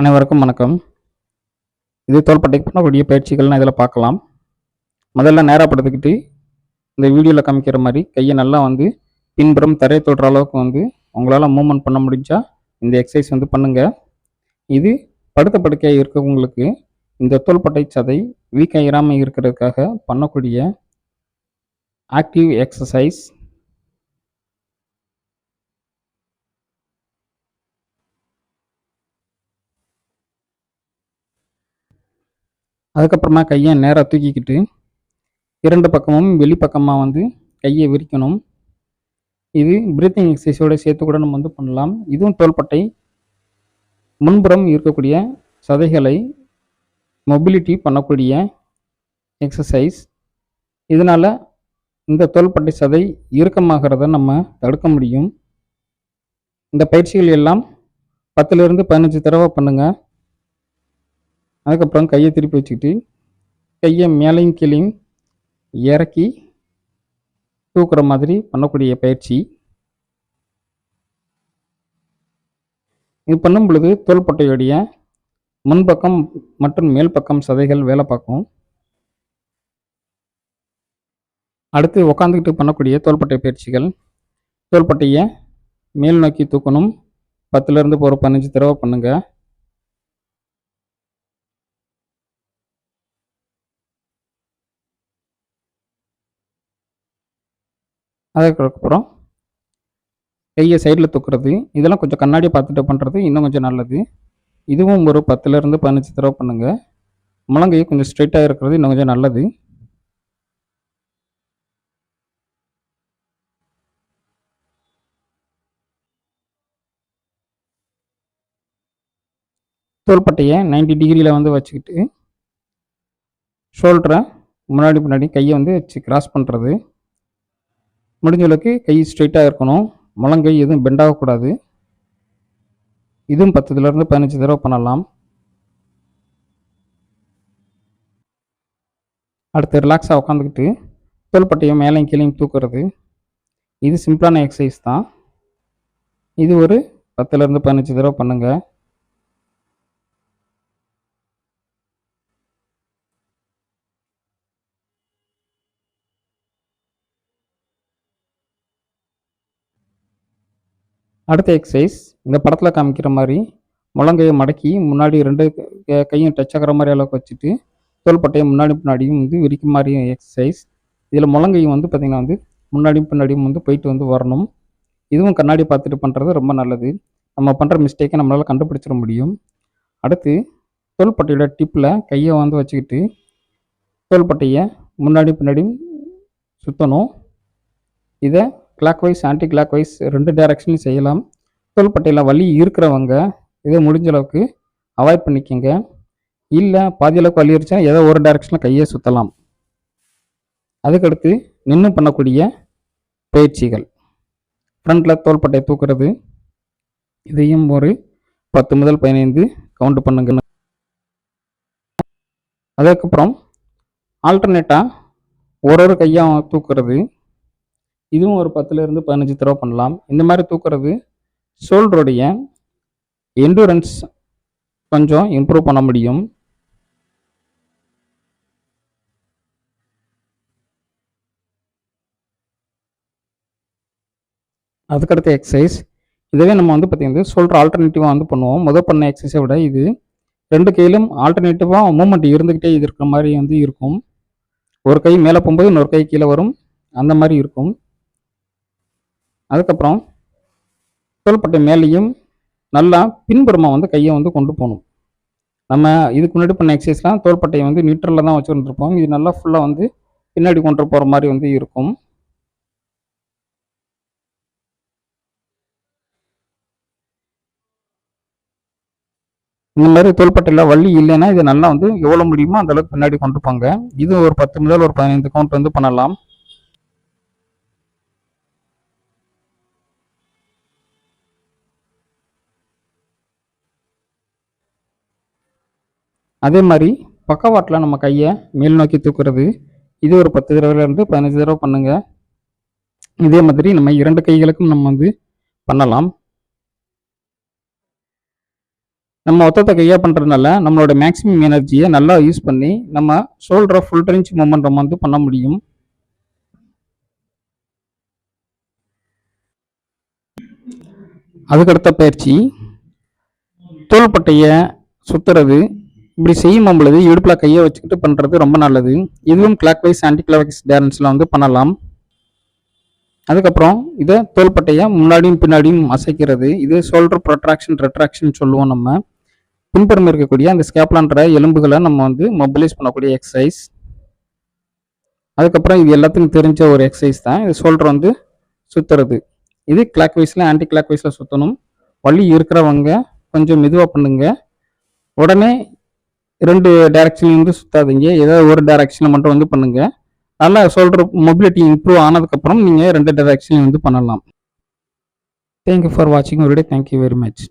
அனைவருக்கும் வணக்கம். இது தோள்பட்டைக்கு பண்ணக்கூடிய பயிற்சிகள்னு இதில் பார்க்கலாம். முதல்ல நேராக படுத்துக்கிட்டு இந்த வீடியோவில் காமிக்கிற மாதிரி கையை நல்லா பின்புறம் தரையை தொடுற அளவுக்கு உங்களால் மூவ்மெண்ட் பண்ண முடிஞ்சால் இந்த எக்ஸசைஸ் பண்ணுங்கள். இது படுத்த படுக்கையாக இருக்கவங்களுக்கு இந்த தோள்பட்டை சதை வீக் ஆகிராமல் இருக்கிறதுக்காக பண்ணக்கூடிய ஆக்டிவ் எக்ஸசைஸ். அதுக்கப்புறமா கையை நேராக தூக்கிக்கிட்டு இரண்டு பக்கமும் வெளிப்பக்கமாக கையை விரிக்கணும். இது பிரீத்திங் எக்ஸசைஸோடு சேர்த்து கூட நம்ம பண்ணலாம். இதுவும் தோள்பட்டை முன்புறம் இருக்கக்கூடிய சதைகளை மொபிலிட்டி பண்ணக்கூடிய எக்ஸசைஸ். இதனால் இந்த தோள்பட்டை சதை இறுக்கமாகிறத நம்ம தடுக்க முடியும். இந்த பயிற்சிகள் எல்லாம் 10லிருந்து 15 தடவை பண்ணுங்கள். அதுக்கப்புறம் கையை திருப்பி வச்சுக்கிட்டு கையை மேலையும் கீழையும் இறக்கி தூக்குற மாதிரி பண்ணக்கூடிய பயிற்சி. இது பண்ணும் பொழுது தோள்பட்டையுடைய முன்பக்கம் மற்றும் மேல் பக்கம் சதைகள் வேலை பார்க்கும். அடுத்து உட்காந்துக்கிட்டு பண்ணக்கூடிய தோள்பட்டை பயிற்சிகள். தோள்பட்டையை மேல் நோக்கி தூக்கணும். 10லிருந்து 15 தடவை பண்ணுங்கள். அதுக்கப்புறம் கையை சைடில் தூக்குறது. இதெல்லாம் கொஞ்சம் கண்ணாடி பார்த்துட்டு பண்ணுறது இன்னும் கொஞ்சம் நல்லது. இதுவும் ஒரு 10லிருந்து 15 தடவை பண்ணுங்கள். முழங்கை கொஞ்சம் ஸ்ட்ரைட்டாக இருக்கிறது இன்னும் கொஞ்சம் நல்லது. தோள்பட்டையை 90 டிகிரியில் வச்சுக்கிட்டு ஷோல்டரை முன்னாடி பின்னாடி கையை வச்சு கிராஸ் பண்ணுறது. முடிஞ்ச அளவுக்கு கை ஸ்ட்ரைட்டாக இருக்கணும். முழங்கை எதுவும் பெண்டாகக்கூடாது. இதுவும் 10லிருந்து 15 தடவை பண்ணலாம். அடுத்து ரிலாக்ஸாக உட்காந்துக்கிட்டு தோள்பட்டையை மேலையும் கீழையும் தூக்குறது. இது சிம்பிளான எக்ஸசைஸ் தான். இது ஒரு 10லிருந்து 15 தடவை பண்ணுங்கள். அடுத்த எக்ஸசைஸ் இந்த படத்தில் காமிக்கிற மாதிரி முழங்கையை மடக்கி முன்னாடி 2 கையும் டச் ஆகிற மாதிரி அளவுக்கு வச்சுட்டு தோள்பட்டையை முன்னாடி பின்னாடியும் விரிக்கும் மாதிரி எக்ஸசைஸ். இதில் முழங்கையும் பார்த்திங்கன்னா முன்னாடியும் பின்னாடியும் போயிட்டு வரணும். இதுவும் கண்ணாடி பார்த்துட்டு பண்ணுறது ரொம்ப நல்லது. நம்ம பண்ணுற மிஸ்டேக்கை நம்மளால் கண்டுபிடிச்சிட முடியும். அடுத்து தோள்பட்டையோட டிப்பில் கையை வச்சுக்கிட்டு தோள்பட்டையை முன்னாடி பின்னாடியும் சுற்றணும். இதை clockwise anticlockwise 2 டைரக்ஷன்லையும் செய்யலாம். தோள்பட்டையில் வலி இருக்கிறவங்க இதை முடிஞ்ச அளவுக்கு அவாய்ட் பண்ணிக்கோங்க. இல்லை பாதி அளவுக்கு வலி இருந்துச்சுன்னா ஏதோ ஒரு டைரக்ஷனில் கையை சுற்றலாம். அதுக்கடுத்து நின்று பண்ணக்கூடிய பயிற்சிகள். ஃப்ரண்டில் தோள்பட்டையை தூக்குறது. இதையும் ஒரு 10 முதல் 15 கவுண்ட் பண்ணுங்க. அதுக்கப்புறம் ஆல்டர்னேட்டாக ஒரு கையாக தூக்குறது. இதுவும் ஒரு 10லிருந்து 15 தடவை பண்ணலாம். இந்த மாதிரி தூக்குறது ஷோல்டருடைய எண்டூரன்ஸ் கொஞ்சம் இம்ப்ரூவ் பண்ண முடியும். அதுக்கடுத்த எக்ஸசைஸ் இதுவே நம்ம பார்த்திங்கன்னா ஷோல்டர் ஆல்டர்னேட்டிவாக பண்ணுவோம். பண்ண எக்ஸசைஸை விட இது 2 கையிலும் ஆல்டர்னேட்டிவாக மூமெண்ட் இருந்துக்கிட்டே இது இருக்கிற மாதிரி இருக்கும். ஒரு கை மேலே போகும்போது இன்னொரு கை கீழே வரும், அந்த மாதிரி இருக்கும். அதுக்கப்புறம் தோள்பட்டை மேலேயும் நல்லா பின்புறமாக கையை கொண்டு போகணும். நம்ம இதுக்கு முன்னாடி பண்ண எக்ஸசைஸ்லாம் தோள்பட்டையை நியூட்ரலில் தான் வச்சுருப்போம். இது நல்லா ஃபுல்லாக பின்னாடி கொண்டு போகிற மாதிரி இருக்கும். இந்த மாதிரி தோள்பட்டையில் வலி இல்லைன்னா இதை நல்லா எவ்வளோ முடியுமோ அந்தளவுக்கு பின்னாடி கொண்டு போங்க. இது ஒரு 10 முதல் ஒரு 15 கவுண்ட் பண்ணலாம். அதே மாதிரி பக்கவாட்டில் நம்ம கையை மேல் நோக்கி தூக்குறது. இது ஒரு 10 தடவைலேருந்து 15 தடவை பண்ணுங்கள். இதே மாதிரி நம்ம 2 கைகளுக்கும் நம்ம பண்ணலாம். நம்ம ஒத்தத்த கையாக பண்ணுறதுனால நம்மளோட மேக்ஸிமம் எனர்ஜியை நல்லா யூஸ் பண்ணி நம்ம ஷோல்டரை ஃபுல் ரேஞ்ச் மூமெண்டம் வந்து பண்ண முடியும். அதுக்கடுத்த பயிற்சி தோள்பட்டையை சுற்றுறது. இப்படி செய்யும் பொழுது இடுப்பில் கையை வச்சுக்கிட்டு பண்ணுறது ரொம்ப நல்லது. இதுவும் clockwise anticlockwise டைரக்ஷனில் வந்து பண்ணலாம். அதுக்கப்புறம் இதை தோள்பட்டையை முன்னாடியும் பின்னாடியும் அசைக்கிறது. இது ஷோல்டர் ப்ரொட்ராக்ஷன் ரெட்ராக்ஷன் சொல்லுவோம். நம்ம பின்புறம் இருக்கக்கூடிய அந்த ஸ்கேப்லான்ற எலும்புகளை நம்ம வந்து மொபிலைஸ் பண்ணக்கூடிய எக்ஸசைஸ். அதுக்கப்புறம் இது எல்லாத்துக்கும் தெரிஞ்ச ஒரு எக்ஸசைஸ் தான் இது ஷோல்டர் வந்து சுற்றுறது. இது கிளாக் வைஸில் ஆன்டி கிளாக் வைஸில் சுற்றணும். வலி இருக்கிறவங்க கொஞ்சம் மெதுவாக பண்ணுங்க. உடனே 2 டைரக்ஷன்லையும் வந்து சுற்றாதீங்க. ஏதாவது ஒரு டைரக்ஷனில் மட்டும் வந்து பண்ணுங்க. நல்லா ஷோல்டர் மொபிலிட்டி இம்ப்ரூவ் ஆனதுக்கப்புறம் நீங்கள் 2 டைரக்ஷன்லையும் வந்து பண்ணலாம். தேங்க்யூ ஃபார் வாட்சிங் ஒரு டே. Thank you very much.